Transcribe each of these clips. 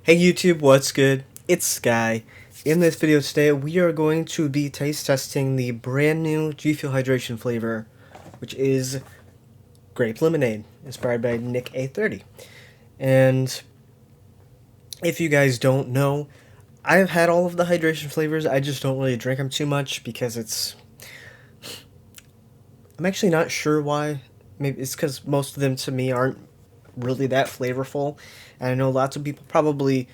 Hey YouTube, what's good? It's Sky. In this video today, we are going to be taste testing the brand new GFuel hydration flavor, which is grape lemonade, inspired by Nick A30. And if you guys don't know, I've had all of the hydration flavors. I just don't really drink them too much because I'm actually not sure why. Maybe it's because most of them to me aren't really that flavorful. And I know lots of people probably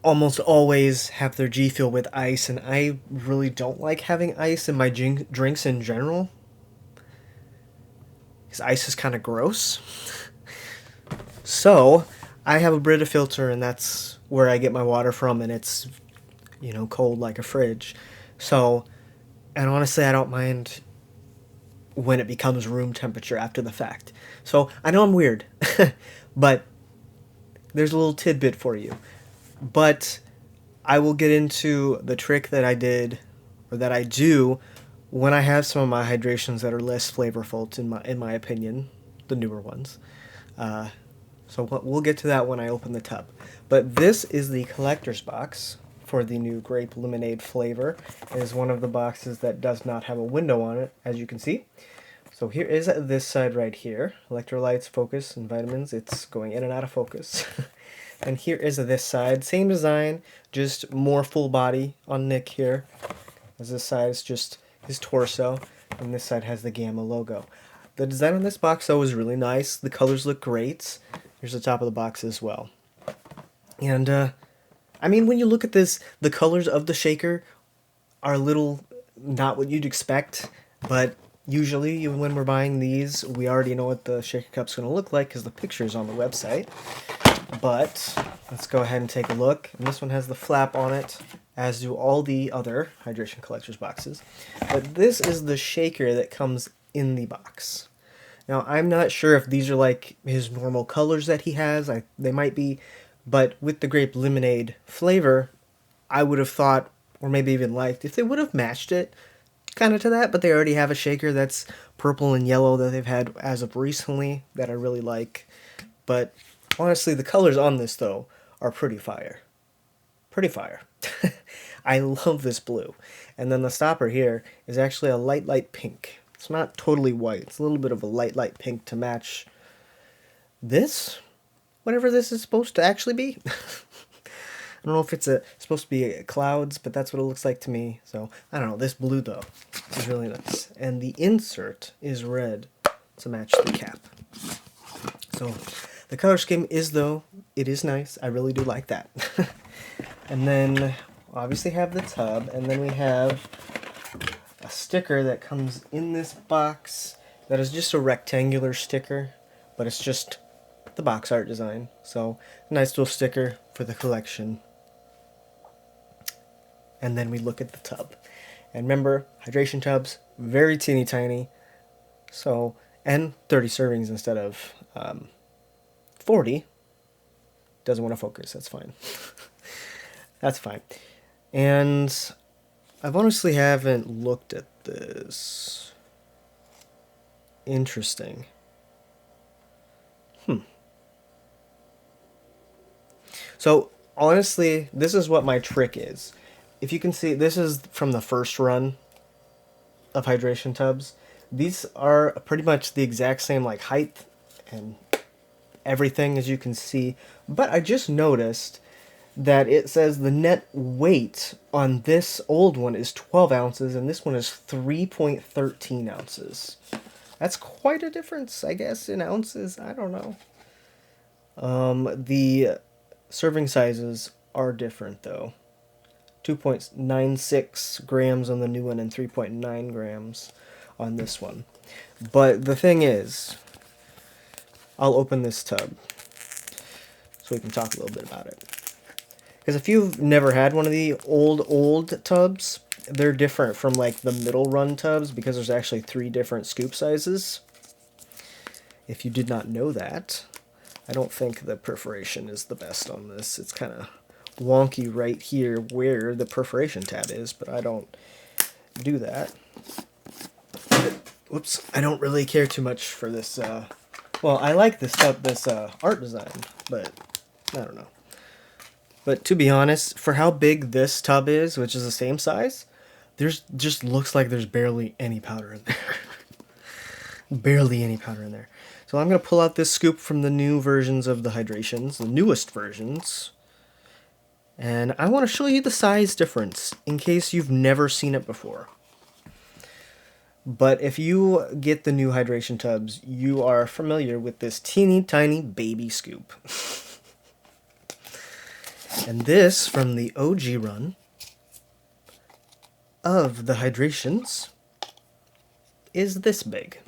almost always have their G Fuel with ice, and I really don't like having ice in my drinks in general. Because ice is kind of gross. So, I have a Brita filter, and that's where I get my water from, and it's, cold like a fridge. So, and honestly, I don't mind when it becomes room temperature after the fact. So, I know I'm weird, but there's a little tidbit for you. But I will get into the trick that I did, or that I do, when I have some of my hydrations that are less flavorful, in my opinion, the newer ones. So we'll get to that when I open the tub. But this is the collector's box for the new grape lemonade flavor. It is one of the boxes that does not have a window on it, as you can see. So here is this side right here. Electrolytes, focus, and vitamins. It's going in and out of focus. And here is this side. Same design, just more full body on Nick here. As this side is just his torso, and this side has the Gamma logo. The design on this box, though, is really nice. The colors look great. Here's the top of the box as well. And, I mean, when you look at this, the colors of the shaker are a little not what you'd expect, but usually when we're buying these, we already know what the shaker cup's going to look like because the picture's on the website. But let's go ahead and take a look. And this one has the flap on it, as do all the other hydration collectors boxes. But this is the shaker that comes in the box. Now, I'm not sure if these are like his normal colors that he has. They might be. But with the grape lemonade flavor, I would have thought, or maybe even liked, if they would have matched it kind of to that. But they already have a shaker that's purple and yellow that they've had as of recently that I really like. But honestly, the colors on this, though, are pretty fire. Pretty fire. I love this blue. And then the stopper here is actually a light pink. It's not totally white. It's a little bit of a light pink to match this, whatever this is supposed to actually be. I don't know if it's supposed to be clouds, but that's what it looks like to me. So, I don't know. This blue, though, is really nice. And the insert is red to match the cap. So, the color scheme is, though, it is nice. I really do like that. And then, obviously have the tub, and then we have a sticker that comes in this box that is just a rectangular sticker, but it's just the box art design. So, nice little sticker for the collection. And then we look at the tub. And remember, hydration tubs, very teeny tiny. So, and 30 servings instead of 40. Doesn't want to focus, that's fine. That's fine. And I've honestly haven't looked at this. Interesting. So, honestly, this is what my trick is. If you can see, this is from the first run of hydration tubs. These are pretty much the exact same like height and everything, as you can see. But I just noticed that it says the net weight on this old one is 12 ounces and this one is 3.13 ounces. That's quite a difference, I guess, in ounces. I don't know. The serving sizes are different, though. 2.96 grams on the new one and 3.9 grams on this one. But the thing is, I'll open this tub so we can talk a little bit about it. Because if you've never had one of the old tubs, they're different from like the middle run tubs because there's actually 3 different scoop sizes. If you did not know that, I don't think the perforation is the best on this. It's kind of wonky right here where the perforation tab is, but I don't do that. Whoops, I don't really care too much for this. Well, I like this art design, but I don't know. But to be honest, for how big this tub is, which is the same size, there's just looks like there's barely any powder in there. Barely any powder in there. So I'm going to pull out this scoop from the new versions of the hydrations, the newest versions. And I want to show you the size difference in case you've never seen it before. But if you get the new hydration tubs, you are familiar with this teeny tiny baby scoop. And this, from the OG run of the hydrations, is this big.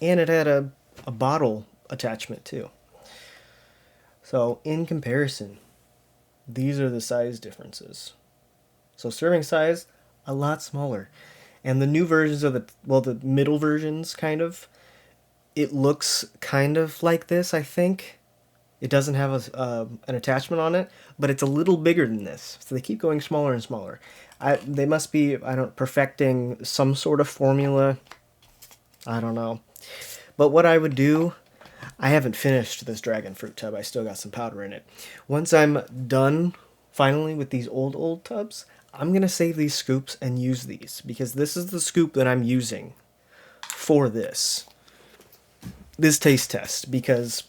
And it had a bottle attachment too. So in comparison, these are the size differences. So serving size, a lot smaller. And the new versions of the middle versions, kind of, it looks kind of like this, I think. It doesn't have an attachment on it, but it's a little bigger than this. So they keep going smaller and smaller. They must be, perfecting some sort of formula. I don't know. But what I would do, I haven't finished this dragon fruit tub. I still got some powder in it. Once I'm done, finally, with these old tubs, I'm going to save these scoops and use these. Because this is the scoop that I'm using for this taste test. Because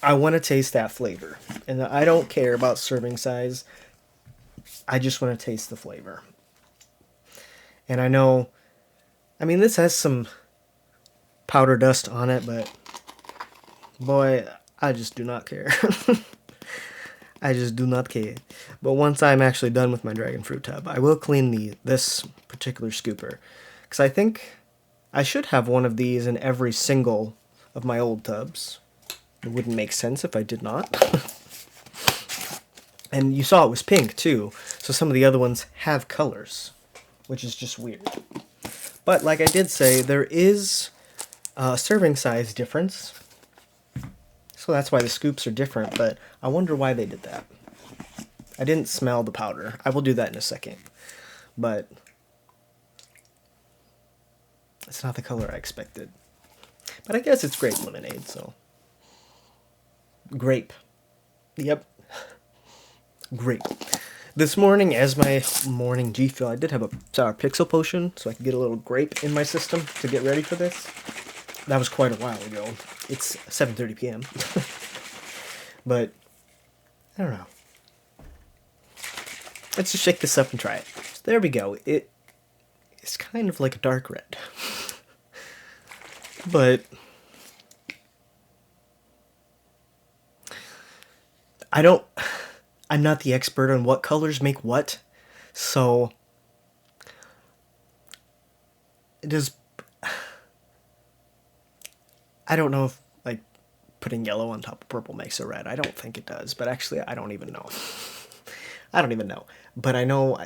I want to taste that flavor. And I don't care about serving size. I just want to taste the flavor. And I know, this has some powder dust on it, but boy, I just do not care. I just do not care. But once I'm actually done with my dragon fruit tub, I will clean this particular scooper. Because I think I should have one of these in every single of my old tubs. It wouldn't make sense if I did not. And you saw it was pink too, so some of the other ones have colors, which is just weird. But like I did say, there is a serving size difference. So that's why the scoops are different, but I wonder why they did that. I didn't smell the powder. I will do that in a second. But it's not the color I expected. But I guess it's grape lemonade, so. Grape. Yep. Grape. This morning, as my morning GFuel, I did have a sour pixel potion, so I could get a little grape in my system to get ready for this. That was quite a while ago. It's 7:30 p.m. But, I don't know. Let's just shake this up and try it. So there we go. It's kind of like a dark red. But I'm not the expert on what colors make what, so I don't know if, like, putting yellow on top of purple makes it red. I don't think it does, but actually, I don't even know. I don't even know. But I know,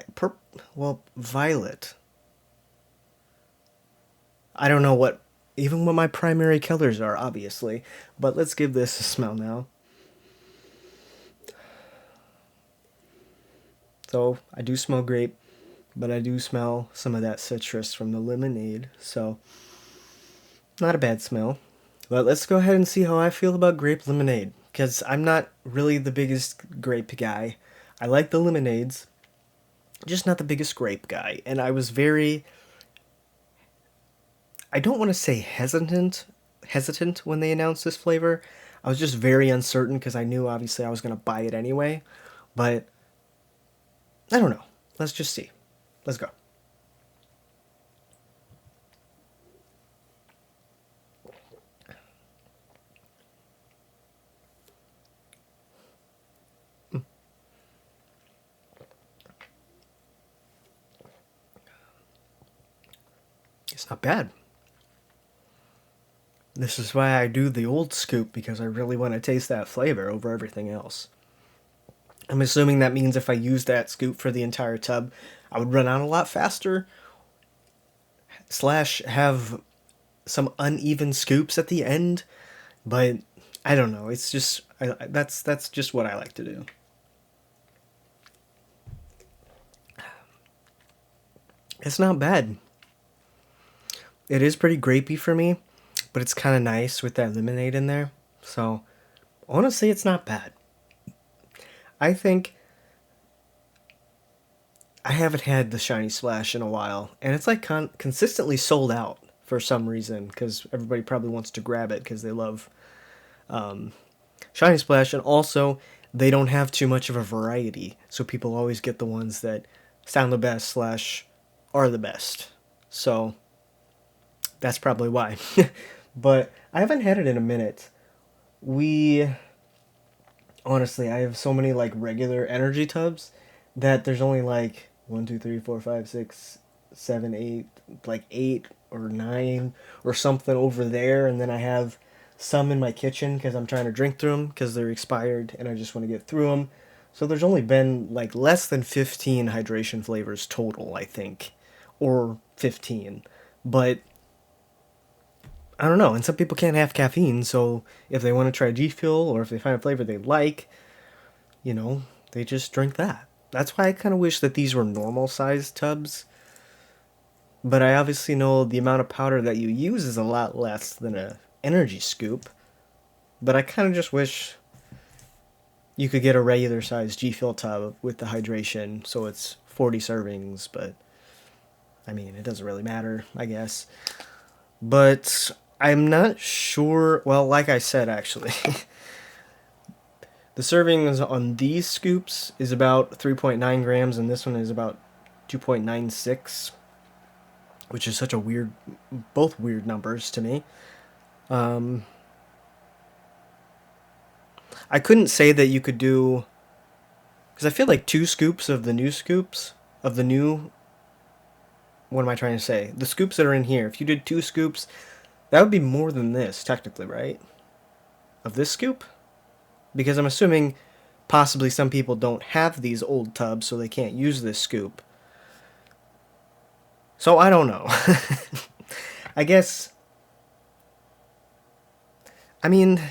violet. I don't know even what my primary colors are, obviously. But let's give this a smell now. So, I do smell grape, but I do smell some of that citrus from the lemonade. So, not a bad smell. But let's go ahead and see how I feel about grape lemonade. Because I'm not really the biggest grape guy. I like the lemonades, just not the biggest grape guy. And I was I don't want to say hesitant when they announced this flavor. I was just very uncertain because I knew obviously I was going to buy it anyway. But I don't know. Let's just see. Let's go. It's not bad. This is why I do the old scoop, because I really want to taste that flavor over everything else. I'm assuming that means if I use that scoop for the entire tub, I would run out a lot faster. / have some uneven scoops at the end. But I don't know. It's just, that's just what I like to do. It's not bad. It is pretty grapey for me, but it's kind of nice with that lemonade in there. So, honestly, it's not bad. I think I haven't had the Shiny Splash in a while, and it's like consistently sold out for some reason because everybody probably wants to grab it because they love Shiny Splash, and also they don't have too much of a variety, so people always get the ones that sound the best slash are the best. So that's probably why. But I haven't had it in a minute. We honestly, I have so many like regular energy tubs that there's only like one, two, three, four, five, six, seven, eight, like eight or nine or something over there, and then I have some in my kitchen because I'm trying to drink through them because they're expired and I just want to get through them. So there's only been like less than 15 hydration flavors total, I think, or 15. But I don't know, and some people can't have caffeine, so if they want to try GFuel or if they find a flavor they like, they just drink that. That's why I kind of wish that these were normal sized tubs. But I obviously know the amount of powder that you use is a lot less than a energy scoop. But I kind of just wish you could get a regular sized GFuel tub with the hydration, so it's 40 servings, but I mean, it doesn't really matter, I guess. But I'm not sure. Well, like I said, actually, the servings on these scoops is about 3.9 grams, and this one is about 2.96, which is such a weird, both weird numbers to me. I couldn't say that you could do, because I feel like 2 scoops of the new scoops, of the new, what am I trying to say? The scoops that are in here, if you did 2 scoops, that would be more than this, technically, right? Of this scoop? Because I'm assuming possibly some people don't have these old tubs, so they can't use this scoop. So I don't know. I guess, I mean,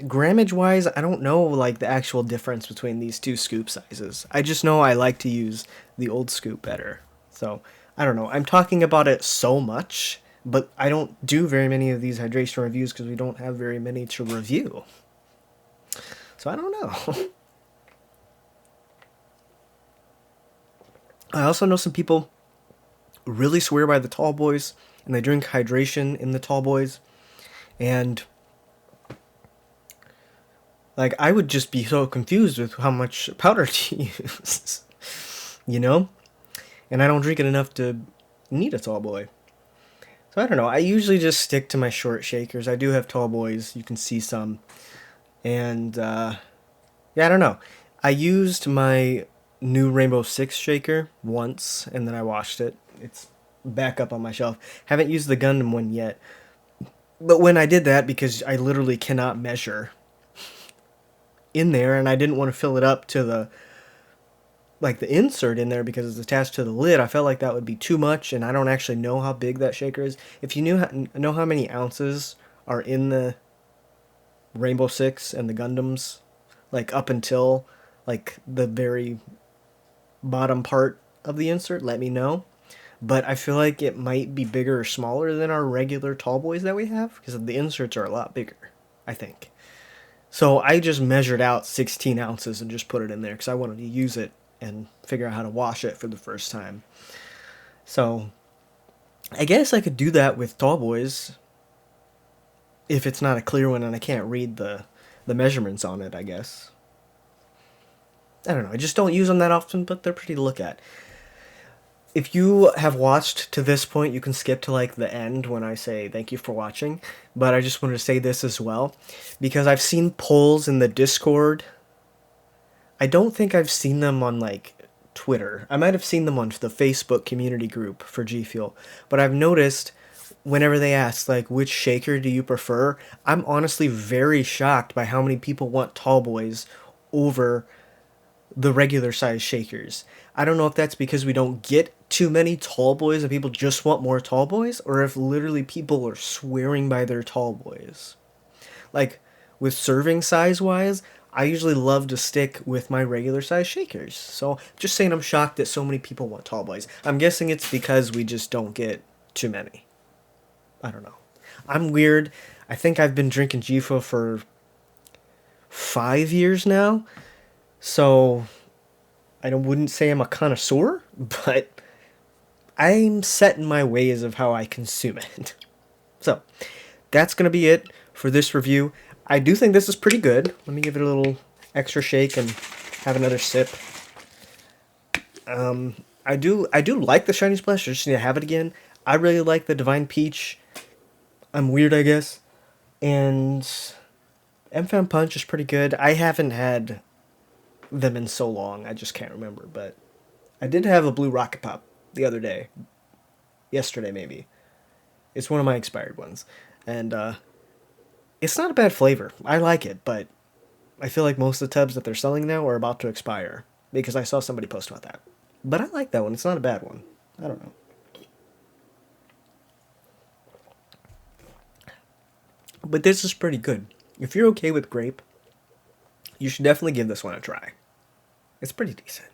grammage wise, I don't know like the actual difference between these 2 scoop sizes. I just know I like to use the old scoop better. So I don't know. I'm talking about it so much, but I don't do very many of these hydration reviews because we don't have very many to review. So I don't know. I also know some people really swear by the tall boys and they drink hydration in the tall boys, and like I would just be so confused with how much powder to use, you know? And I don't drink it enough to need a tall boy. So I don't know. I usually just stick to my short shakers. I do have tall boys. You can see some. And yeah, I don't know. I used my new Rainbow Six shaker once, and then I washed it. It's back up on my shelf. Haven't used the Gundam one yet. But when I did that, because I literally cannot measure in there, and I didn't want to fill it up to the insert in there because it's attached to the lid, I felt like that would be too much, and I don't actually know how big that shaker is. If you know how many ounces are in the Rainbow Six and the Gundams, like up until like the very bottom part of the insert, let me know. But I feel like it might be bigger or smaller than our regular tall boys that we have, because the inserts are a lot bigger, I think. So I just measured out 16 ounces and just put it in there because I wanted to use it and figure out how to wash it for the first time. So I guess I could do that with tall boys if it's not a clear one and I can't read the measurements on it, I guess. I don't know. I just don't use them that often, but they're pretty to look at. If you have watched to this point, you can skip to like the end when I say thank you for watching. But I just wanted to say this as well, because I've seen polls in the Discord. I don't think I've seen them on like Twitter. I might have seen them on the Facebook community group for G Fuel. But I've noticed whenever they ask like which shaker do you prefer, I'm honestly very shocked by how many people want tall boys over the regular size shakers. I don't know if that's because we don't get too many tall boys and people just want more tall boys, or if literally people are swearing by their tall boys. Like, with serving size wise, I usually love to stick with my regular size shakers. So, just saying, I'm shocked that so many people want tall boys. I'm guessing it's because we just don't get too many. I don't know. I'm weird. I think I've been drinking GFuel for 5 years now. So wouldn't say I'm a connoisseur, but I'm set in my ways of how I consume it. So, that's going to be it for this review. I do think this is pretty good. Let me give it a little extra shake and have another sip. I do like the Shiny Splash. I just need to have it again. I really like the Divine Peach. I'm weird, I guess. And M-Fan Punch is pretty good. I haven't had them in so long. I just can't remember. But I did have a Blue Rocket Pop the other day. Yesterday, maybe. It's one of my expired ones. And it's not a bad flavor. I like it, but I feel like most of the tubs that they're selling now are about to expire. Because I saw somebody post about that. But I like that one. It's not a bad one. I don't know. But this is pretty good. If you're okay with grape, you should definitely give this one a try. It's pretty decent.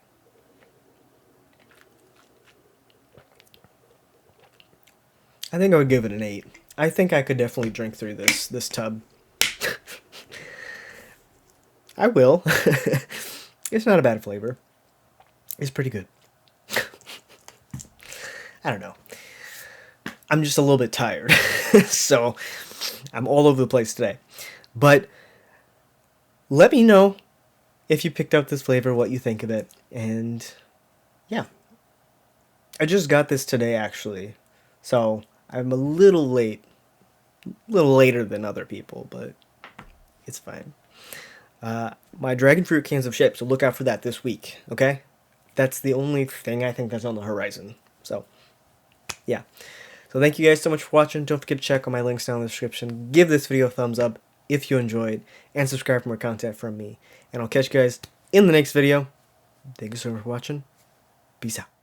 I think I would give it an 8. I think I could definitely drink through this tub. I will. It's not a bad flavor. It's pretty good. I don't know. I'm just a little bit tired. So I'm all over the place today. But let me know if you picked up this flavor, what you think of it. And yeah. I just got this today, actually. So I'm a little late. A little later than other people, but it's fine. My dragon fruit cans have shipped, so look out for that this week, okay? That's the only thing I think that's on the horizon. So, yeah. So thank you guys so much for watching. Don't forget to check out my links down in the description. Give this video a thumbs up if you enjoyed, and subscribe for more content from me. And I'll catch you guys in the next video. Thank you so much for watching. Peace out.